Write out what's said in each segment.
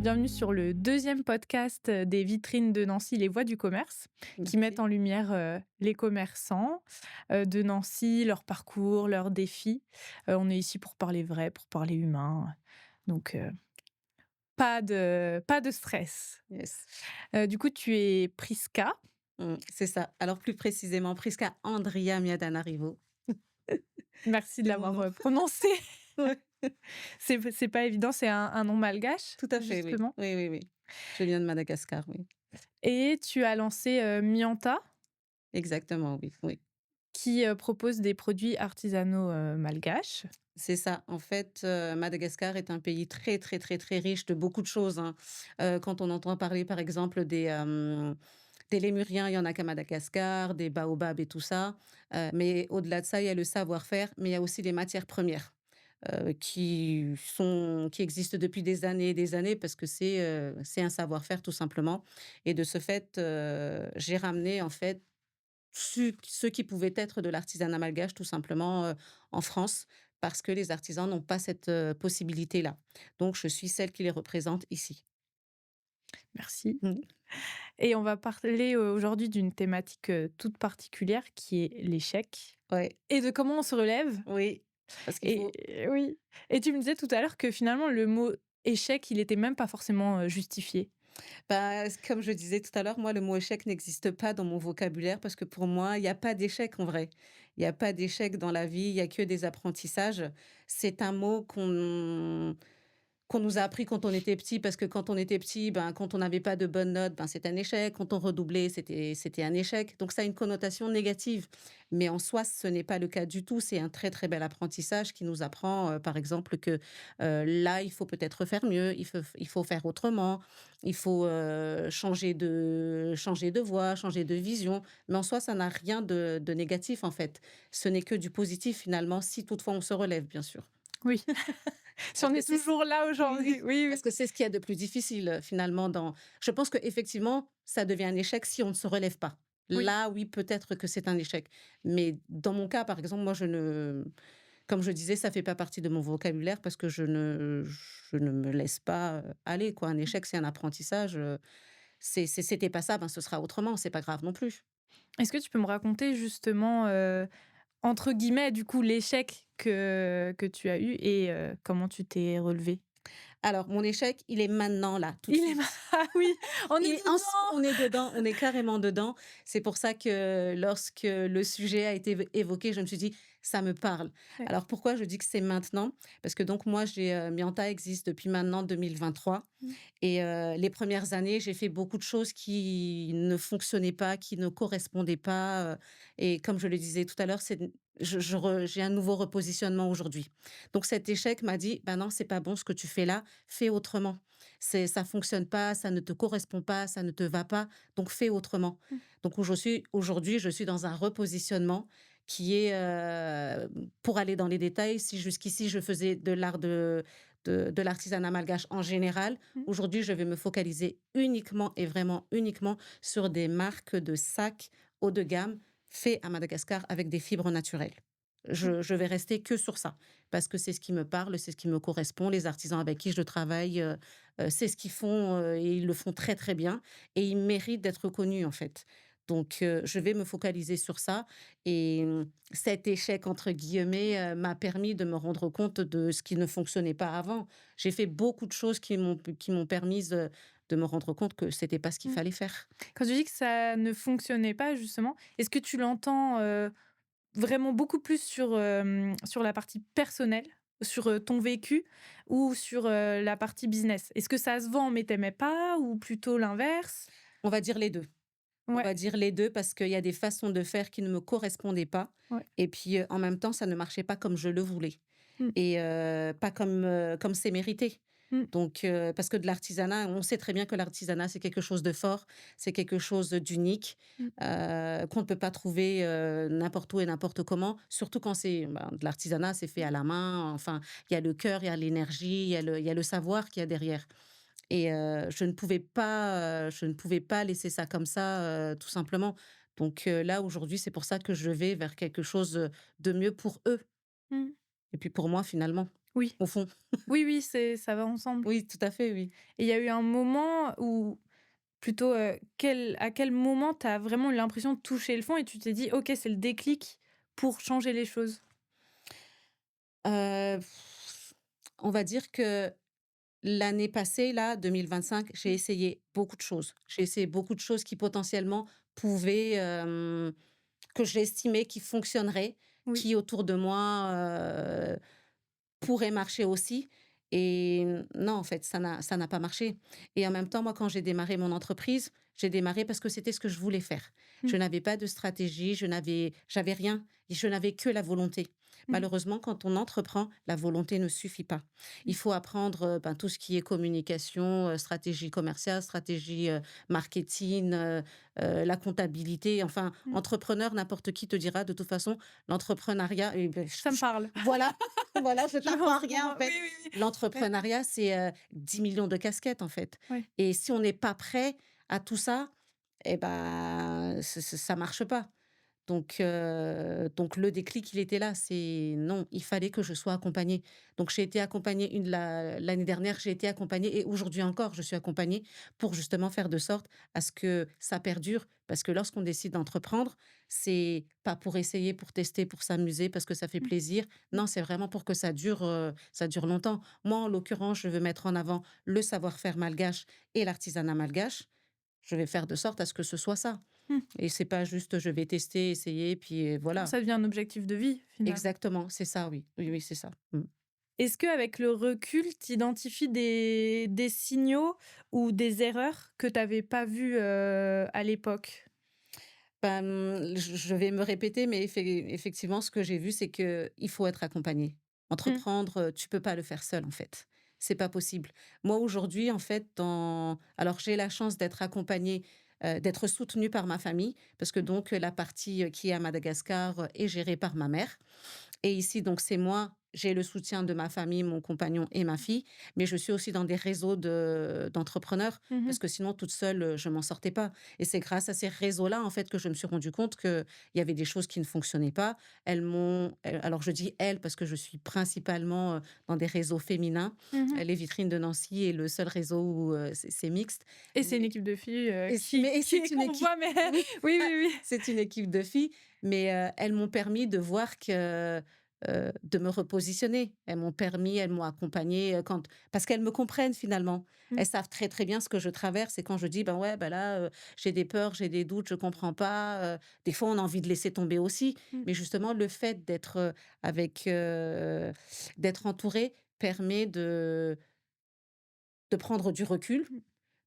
Bienvenue sur le deuxième podcast des vitrines de Nancy, Les Voix du commerce, qui mettent Merci. en lumière les commerçants de Nancy, leur parcours, leurs défis. On est ici pour parler vrai, pour parler humain. Donc, pas de stress. Yes. Du coup, tu es Prisca. C'est ça. Alors plus précisément, Prisca Andria Miadanarivo. Merci de C'est mon l'avoir nom. prononcé. Ouais, C'est pas évident, c'est un nom malgache, tout à fait, oui. justement. Oui, oui, oui. Je viens de Madagascar, oui. Et tu as lancé Mianta, Exactement, oui, oui. qui propose des produits artisanaux malgaches. C'est ça. En fait, Madagascar est un pays très, très, très, très riche de beaucoup de choses, hein. Quand on entend parler, par exemple, des lémuriens, il y en a qu'à Madagascar, des baobabs et tout ça. Mais au-delà de ça, il y a le savoir-faire, mais il y a aussi les matières premières. Qui existent depuis des années et des années parce que c'est un savoir-faire tout simplement et de ce fait, j'ai ramené en fait ce qui pouvait être de l'artisanat malgache tout simplement, en France parce que les artisans n'ont pas cette, possibilité-là. Donc je suis celle qui les représente ici. Merci. Mmh. Et on va parler aujourd'hui d'une thématique toute particulière qui est l'échec Ouais, et de comment on se relève. oui, parce qu'il Et faut oui. Et tu me disais tout à l'heure que finalement le mot échec, il était même pas forcément justifié. bah, comme je disais tout à l'heure, moi, le mot échec n'existe pas dans mon vocabulaire parce que pour moi, il y a pas d'échec en vrai. Il y a pas d'échec dans la vie, il y a que des apprentissages. C'est un mot qu'on nous a appris quand on était petit, parce que quand on était petit, ben, quand on n'avait pas de bonnes notes, ben, c'était un échec. Quand on redoublait, c'était un échec. Donc ça a une connotation négative. Mais en soi, ce n'est pas le cas du tout. C'est un très, très bel apprentissage qui nous apprend, par exemple, que, là, il faut peut-être faire mieux, il faut faire autrement, il faut, changer de voie, changer de vision. Mais en soi, ça n'a rien de négatif, en fait. Ce n'est que du positif, finalement, si toutefois on se relève, bien sûr. Oui. Si Parce on que est c'est toujours là aujourd'hui. oui, Oui, parce oui. que c'est ce qu'il y a de plus difficile, finalement dans je pense qu'effectivement, ça devient un échec si on ne se relève pas. Oui. Là, oui, peut-être que c'est un échec. Mais dans mon cas, par exemple, moi, je ne comme je disais, ça fait pas partie de mon vocabulaire parce que je ne me laisse pas, aller, quoi. Un échec, c'est un apprentissage, c'était pas ça, ben, ce sera autrement, c'est pas grave non plus. Est-ce que tu peux me raconter justement, entre guillemets, du coup, l'échec que tu as eu et comment tu t'es relevé. Alors mon échec, il est maintenant là, tout de Il est suite. ah oui, on est Et on dedans! est dedans, on est carrément dedans. C'est pour ça que lorsque le sujet a été évoqué, je me suis dit: «Ça me parle». Ouais. Alors pourquoi je dis que c'est maintenant? Parce que donc moi Mianta existe depuis maintenant 2023 Mmh. et les premières années, j'ai fait beaucoup de choses qui ne fonctionnaient pas, qui ne correspondaient pas, et comme je le disais tout à l'heure, j'ai un nouveau repositionnement aujourd'hui. Donc cet échec m'a dit: «Ben non, c'est pas bon ce que tu fais là, fais autrement. Ça fonctionne pas, ça ne te correspond pas, ça ne te va pas, donc fais autrement». Mmh. Donc où je suis aujourd'hui, je suis dans un repositionnement qui est, pour aller dans les détails, si jusqu'ici je faisais de l'art de l'artisanat malgache en général, Mmh. aujourd'hui je vais me focaliser uniquement et vraiment uniquement sur des marques de sacs haut de gamme faits à Madagascar avec des fibres naturelles. Mmh. Je vais rester que sur ça, parce que c'est ce qui me parle, c'est ce qui me correspond. Les artisans avec qui je travaille, c'est ce qu'ils font, et ils le font très, très bien et ils méritent d'être connus, en fait. Donc je vais me focaliser sur ça et cet «échec» entre guillemets, m'a permis de me rendre compte de ce qui ne fonctionnait pas avant. J'ai fait beaucoup de choses qui m'ont permise, de me rendre compte que c'était pas ce qu'il Mmh. fallait faire. Quand tu dis que ça ne fonctionnait pas justement, est-ce que tu l'entends, vraiment beaucoup plus sur la partie personnelle, sur, ton vécu ou sur, la partie business? Est-ce que ça se vend mais tu pas ou plutôt l'inverse? On va dire les 2. On Ouais, va dire les 2 parce qu'il y a des façons de faire qui ne me correspondaient pas ouais. et puis, en même temps, ça ne marchait pas comme je le voulais Mmh. et pas comme c'est mérité. Mmh. Donc, parce que de l'artisanat, on sait très bien que l'artisanat, c'est quelque chose de fort, c'est quelque chose d'unique, Mmh. qu'on ne peut pas trouver, n'importe où et n'importe comment. Surtout quand c'est, ben, de l'artisanat, c'est fait à la main, enfin, il y a le cœur, il y a l'énergie, il y a le savoir qu'il y a derrière. Et je ne pouvais pas laisser ça comme ça, tout simplement. Donc là, aujourd'hui, c'est pour ça que je vais vers quelque chose, de mieux pour eux Mmh. et puis pour moi, finalement. Oui. au fond. Oui, oui, ça va ensemble. Oui, tout à fait, oui. Et il y a eu un moment où plutôt, à quel moment tu as vraiment eu l'impression de toucher le fond et tu t'es dit: «OK, c'est le déclic pour changer les choses»? Heu, on va dire que l'année passée, là, 2025, j'ai Mmh. essayé beaucoup de choses. J'ai essayé beaucoup de choses qui potentiellement pouvaient, que j'estimais qui fonctionneraient, Oui. qui autour de moi, pourraient marcher aussi et non, en fait, ça n'a pas marché et en même temps, moi, quand j'ai démarré mon entreprise, j'ai démarré parce que c'était ce que je voulais faire. Je Mmh. n'avais pas de stratégie, j'avais rien et je n'avais que la volonté. Mmh. Malheureusement, quand on entreprend, la volonté ne suffit pas. Il Mmh. faut apprendre, ben, tout ce qui est communication, stratégie commerciale, stratégie, marketing, la comptabilité. Enfin, Mmh. entrepreneur, n'importe qui te dira de toute façon, l'entrepreneuriat et beh, Ça me parle. voilà, voilà, je Je pense t'apprends pour rien en moi. Oui, fait. oui, oui. Ouais, L'entrepreneuriat, c'est, 10 000 de casquettes en fait ouais. et si on n'est pas prêt à tout ça et ben, ça marche pas. Donc le déclic, il était là. C'est non, il fallait que je sois accompagnée. Donc j'ai été accompagnée l'année dernière, j'ai été accompagnée et aujourd'hui encore, je suis accompagnée pour justement faire de sorte à ce que ça perdure. Parce que lorsqu'on décide d'entreprendre, c'est pas pour essayer, pour tester, pour s'amuser, parce que ça fait Mmh. plaisir. Mmh. Non, c'est vraiment pour que ça dure longtemps. Moi, en l'occurrence, je veux mettre en avant le savoir-faire malgache et l'artisanat malgache. Je vais faire de sorte à ce que ce soit ça. Mmh. Et c'est pas juste je vais tester, essayer, puis voilà. Ça devient un objectif de vie, finalement. Exactement, c'est ça, oui. Oui, oui, c'est ça. Mmh. Est-ce qu'avec le recul, tu identifies des signaux ou des erreurs que tu avais pas vues, à l'époque? Bah, je vais me répéter, mais effectivement, ce que j'ai vu, c'est que il faut être accompagné. Mmh. Entreprendre, tu peux pas le faire seul, en fait. C'est pas possible. Moi, aujourd'hui, en fait, alors j'ai la chance d'être accompagnée, d'être soutenue par ma famille parce que Mmh. donc la partie, qui est à Madagascar, est gérée par ma mère. Et ici, donc, c'est moi, j'ai le soutien de ma famille, mon compagnon et ma fille, mais je suis aussi dans des réseaux d'entrepreneurs Mmh mh. parce que sinon, toute seule, je m'en sortais pas. Et c'est grâce à ces réseaux-là, en fait, que je me suis rendu compte qu'il y avait des choses qui ne fonctionnaient pas. Alors je dis elles parce que je suis principalement dans des réseaux féminins. Mmh. Les vitrines de Nancy est le seul réseau où c'est mixte. Et c'est une Mais, équipe de filles, mais c'est une qu'on équipe, voit, mais oui, oui, oui, oui. c'est une équipe de filles, mais elles m'ont permis de voir de me repositionner. Elles m'ont accompagnée, parce qu'elles me comprennent finalement. Mmh. Elles savent très, très bien ce que je traverse et quand je dis: «Ben, ouais, ben, là, j'ai des peurs, j'ai des doutes, je comprends pas», des fois, on a envie de laisser tomber aussi. Mmh. Mais justement, le fait d'être entourée permet de prendre du recul, Mmh.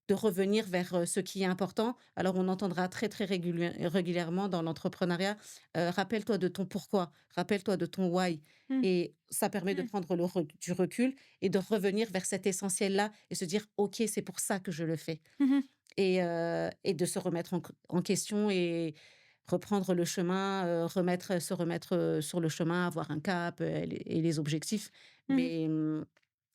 de revenir vers, ce qui est important. Alors on entendra très, très régulièrement dans l'entrepreneuriat, «Rappelle-toi de ton pourquoi, rappelle-toi de ton why» Mmh. et ça permet de Mmh. prendre du recul et de revenir vers cet essentiel-là et se dire: «OK, c'est pour ça que je le fais» Mmh mh. et de se remettre en question et reprendre le chemin, se remettre, sur le chemin, avoir un cap, et les objectifs. Mmh. Mais,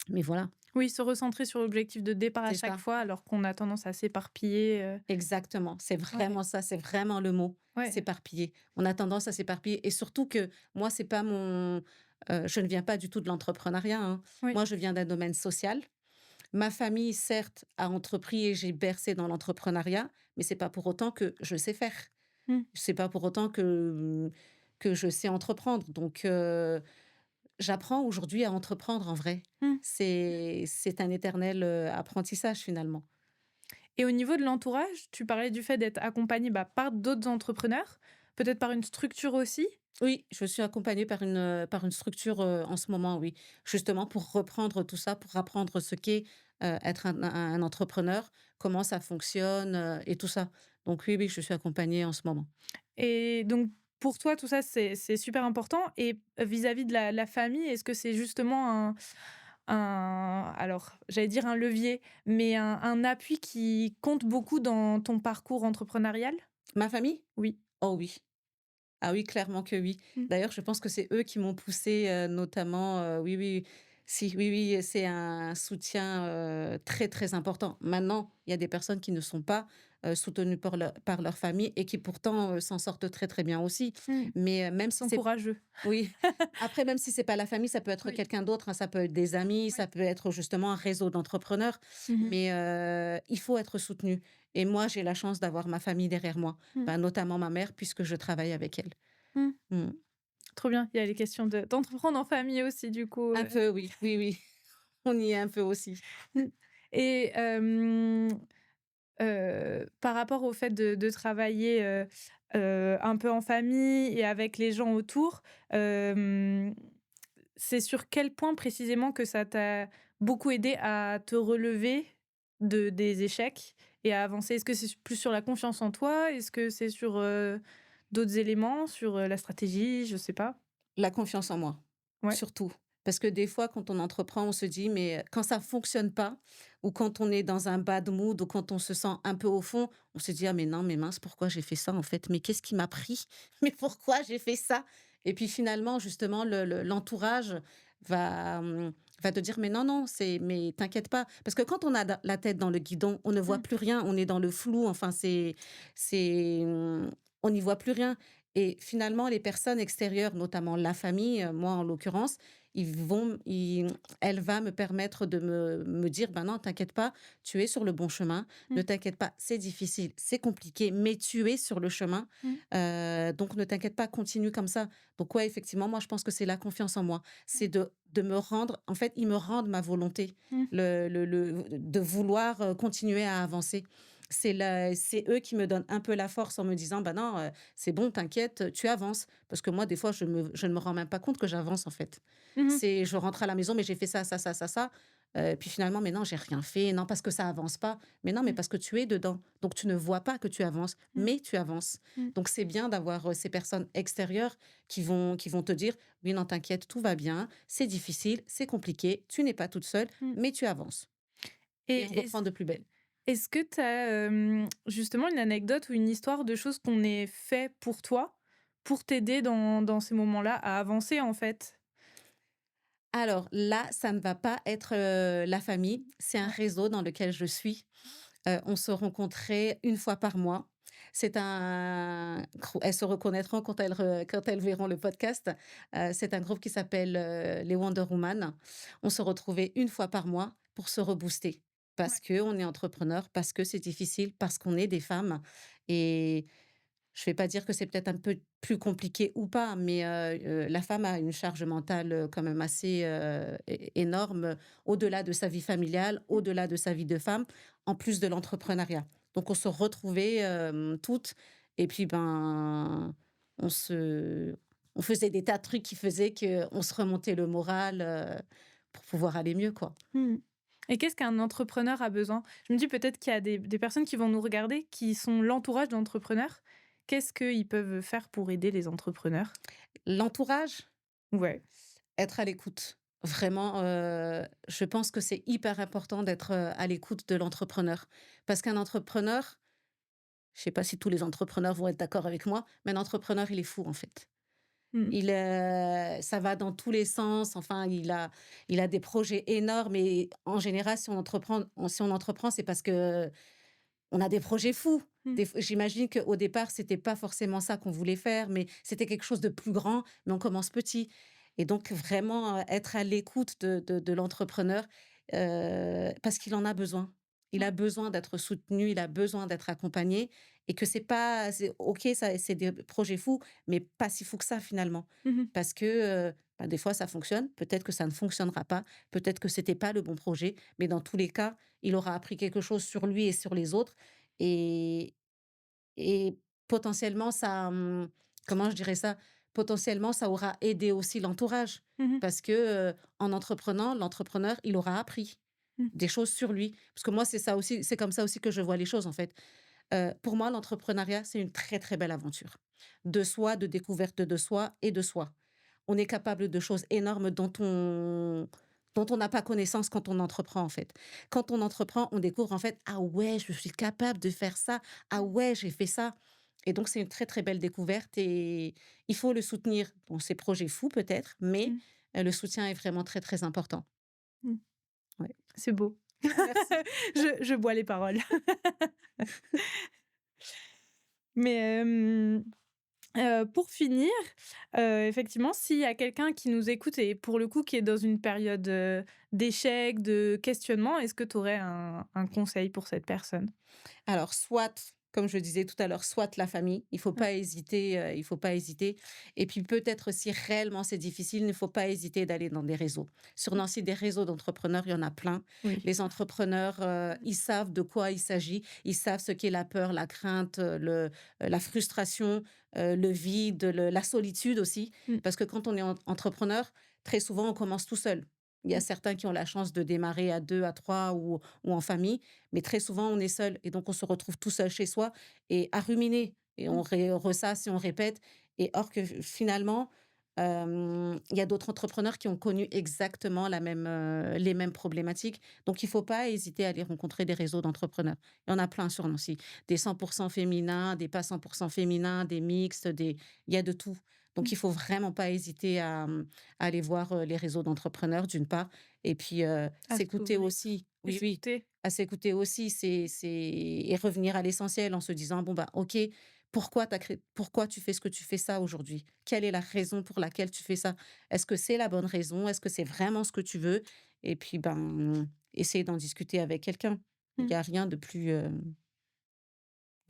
mais voilà, Oui, se recentrer sur l'objectif de départ à c'est chaque ça. fois, alors qu'on a tendance à s'éparpiller, Exactement, c'est ouais, vraiment ça, c'est vraiment le mot, ouais, s'éparpiller. On a tendance à s'éparpiller et surtout que moi, c'est pas je ne viens pas du tout de l'entrepreneuriat, hein. oui. Moi, je viens d'un domaine social. Ma famille, certes, a entrepris et j'ai bercé dans l'entrepreneuriat, mais c'est pas pour autant que je sais faire. Mmh. C'est pas pour autant que je sais entreprendre. Donc, j'apprends aujourd'hui à entreprendre en vrai. Mmh. C'est un éternel, apprentissage finalement. Et au niveau de l'entourage, tu parlais du fait d'être accompagné bah, par d'autres entrepreneurs, peut-être par une structure aussi? Oui, je suis accompagnée par une structure, en ce moment, oui. Justement pour reprendre tout ça, pour apprendre ce qu'est, être un entrepreneur, comment ça fonctionne, et tout ça. Donc oui, oui, je suis accompagnée en ce moment. Et donc, pour toi, tout ça, c'est super important. Et vis-à-vis de la famille, est-ce que c'est justement alors, j'allais dire un levier, mais un appui qui compte beaucoup dans ton parcours entrepreneurial? Ma famille? Oui. Oh oui. Ah oui, clairement que oui. Mmh. D'ailleurs, je pense que c'est eux qui m'ont poussée, notamment, oui, oui, si, oui, oui, c'est un soutien, très, très important. Maintenant, il y a des personnes qui ne sont pas, soutenus par leur famille et qui pourtant, s'en sortent très, très bien aussi. Mmh. Mais, même Ils si sont c'est courageux. oui, après même si c'est pas la famille, ça peut être Oui, quelqu'un d'autre, hein, ça peut être des amis, oui. ça peut être justement un réseau d'entrepreneurs, Mmh. mais, il faut être soutenu et moi, j'ai la chance d'avoir ma famille derrière moi, Mmh. bah, notamment ma mère puisque je travaille avec elle. Mmh. Mmh. Trop bien. Il y a les questions d'entreprendre en famille aussi du coup, Un peu oui, oui, oui, on y est un peu aussi. Mmh. Et par rapport au fait de travailler, un peu en famille et avec les gens autour, hem, c'est sur quel point précisément que ça t'a beaucoup aidé à te relever des échecs et à avancer? Est-ce que c'est plus sur la confiance en toi? Est-ce que c'est sur, d'autres éléments, sur, la stratégie? Je sais pas. La confiance en moi, Ouais. surtout. Parce que des fois, quand on entreprend, on se dit, mais quand ça fonctionne pas, ou quand on est dans un bad mood, ou quand on se sent un peu au fond, on se dit, ah mais non, mais mince, pourquoi j'ai fait ça en fait? Mais qu'est-ce qui m'a pris? Mais pourquoi j'ai fait ça? Et puis finalement, justement, l'entourage va, va te dire, mais non, non, mais t'inquiète pas. Parce que quand on a la tête dans le guidon, on ne voit Mmh. plus rien, on est dans le flou, enfin, on n'y voit plus rien. Et finalement, les personnes extérieures, notamment la famille, moi en l'occurrence, elle va me permettre de me dire, ben non, t'inquiète pas, tu es sur le bon chemin. Ne Mmh. t'inquiète pas, c'est difficile, c'est compliqué, mais tu es sur le chemin. Mmh. Donc ne t'inquiète pas, continue comme ça. Donc ouais, effectivement, moi je pense que c'est la confiance en moi. Mmh. C'est de me rendre, en fait, ils me rendent ma volonté, Mmh. de vouloir continuer à avancer. C'est eux qui me donnent un peu la force en me disant, bah non, c'est bon, t'inquiète, tu avances. Parce que moi, des fois, je ne me rends même pas compte que j'avance, en fait. Mmh. Je rentre à la maison, mais j'ai fait ça, ça, ça, ça, ça. Puis finalement, mais non, j'ai rien fait. Non, parce que ça avance pas. Mais non, mais Mmh. parce que tu es dedans. Donc tu ne vois pas que tu avances, Mmh. mais tu avances. Mmh. Donc c'est bien d'avoir ces personnes extérieures qui vont te dire, oui, non, t'inquiète, tout va bien. C'est difficile, c'est compliqué. Tu n'es pas toute seule, Mmh. mais tu avances. Et on Et reprend de plus belle. est-ce que tu as, justement une anecdote ou une histoire de choses qu'on ait fait pour toi, pour t'aider dans ces moments-là à avancer, en fait? Alors là, ça ne va pas être, la famille, c'est un Ouais, réseau dans lequel je suis. On se rencontrait une fois par mois. C'est un grou Elles se reconnaîtront quand elles verront le podcast. C'est un groupe qui s'appelle, les Wonder Woman. On se retrouvait une fois par mois pour se rebooster. Parce ouais. que on est entrepreneur, parce que c'est difficile, parce qu'on est des femmes et je vais pas dire que c'est peut-être un peu plus compliqué ou pas, mais la femme a une charge mentale, quand même assez, énorme, au-delà de sa vie familiale, Mmh. au-delà de sa vie de femme, en plus de l'entrepreneuriat. Donc on se retrouvait, toutes et puis, ben, on se on faisait des tas de trucs qui faisaient qu'on se remontait le moral, pour pouvoir aller mieux, quoi. Mmh. Et qu'est-ce qu'un entrepreneur a besoin? Je me dis peut-être qu'il y a des personnes qui vont nous regarder, qui sont l'entourage d'entrepreneurs. Qu'est-ce qu'ils peuvent faire pour aider les entrepreneurs? L'entourage, Ouais. être à l'écoute. Vraiment, je pense que c'est hyper important d'être, à l'écoute de l'entrepreneur. Parce qu'un entrepreneur, je sais pas si tous les entrepreneurs vont être d'accord avec moi, mais un entrepreneur, il est fou, en fait. Mmh. Ça va dans tous les sens, enfin, il a des projets énormes et en général, si on entreprend, c'est parce que on a des projets fous. Mmh. J'imagine qu'au départ, c'était pas forcément ça qu'on voulait faire, mais c'était quelque chose de plus grand, mais on commence petit. Et donc vraiment, être à l'écoute de l'entrepreneur, parce qu'il en a besoin. Il a Ouais. besoin d'être soutenu, il a besoin d'être accompagné et que c'est OK, ça c'est des projets fous, mais pas si fous que ça finalement. Mmh mh. Parce que, bah, des fois ça fonctionne, peut-être que ça ne fonctionnera pas, peut-être que c'était pas le bon projet, mais dans tous les cas, il aura appris quelque chose sur lui et sur les autres et et potentiellement ça, comment je dirais ça? Potentiellement, ça aura aidé aussi l'entourage Mmh. parce que, en entreprenant, l'entrepreneur, il aura appris Mmh. des choses sur lui. Parce que moi, c'est comme ça aussi que je vois les choses, en fait. Pour moi, l'entrepreneuriat, c'est une très, très belle aventure. De soi, de découverte de soi et de soi. On est capable de choses énormes dont on n'a pas connaissance quand on entreprend, en fait. Quand on entreprend, on découvre, en fait: «Ah ouais, je suis capable de faire ça. Ah Mmh. ouais, j'ai fait ça» et donc c'est une très, très belle découverte et il faut le soutenir dans ses projets fous peut-être, mais Mmh. le soutien est vraiment très, très important. Mmh. Ouais. C'est beau. Merci. Je bois les paroles. Mais, pour finir, effectivement, s'il y a quelqu'un qui nous écoute et pour le coup qui est dans une période, d'échec, de questionnement, est-ce que tu aurais un conseil pour cette personne? Alors soit, comme je disais tout à l'heure, soit la famille, Ouais. il faut pas hésiter et puis peut-être si réellement c'est difficile, il ne faut pas hésiter d'aller dans des réseaux. Sur Nancy, des réseaux d'entrepreneurs, il y en a plein. Oui. Les entrepreneurs, ils savent de quoi il s'agit, ils savent ce qu'est la peur, la crainte, la frustration, le vide, la solitude aussi. Mmh. Parce que quand on est entrepreneur, très souvent, on commence tout seul. Il y a Mmh. certains qui ont la chance de démarrer à 2, à 3 ou en famille. Mais très souvent, on est seul et donc on se retrouve tout seul chez soi et à ruminer et Mmh. on ressasse et on répète et or que finalement, il y a d'autres entrepreneurs qui ont connu exactement les mêmes problématiques. Donc il faut pas hésiter à aller rencontrer des réseaux d'entrepreneurs. Il y en a plein sur Nancy. Des 100 féminins, des pas 100 féminins, des mixtes, il y a de tout. Donc Mmh. il faut vraiment pas hésiter à aller voir, les réseaux d'entrepreneurs d'une part et puis, À s'écouter s'ouvrir aussi. et Oui, oui. s'écouter. À s'écouter aussi, c'est et revenir à l'essentiel en se disant: «Bon, bah, OK, pourquoi tu fais ce que tu fais ça aujourd'hui? Quelle est la raison pour laquelle tu fais ça? Est-ce que c'est la bonne raison? Est-ce que c'est vraiment ce que tu veux?» Et puis, ben, essayer d'en discuter avec quelqu'un. Il Mmh. y a rien de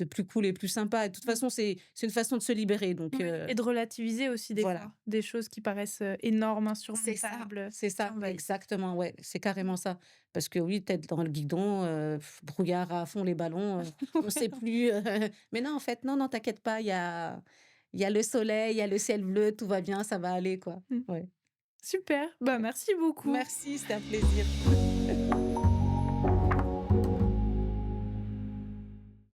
plus cool et plus sympa et de toute Mmh. façon, c'est une façon de se libérer donc Oui et de relativiser aussi des voilà. fois, des choses qui paraissent, énormes, insurmontables, C'est qui ça, envahissent. exactement, ouais, c'est Mmh. carrément ça. Parce que oui, tête dans le guidon, brouillard à fond, les ballons, on sait plus, mais non, en fait, non, non, t'inquiète pas, il y a le soleil, il y a le ciel bleu, tout va bien, ça va aller, quoi. Mmh. Ouais. Super, bah, merci beaucoup. Merci, c'était un plaisir.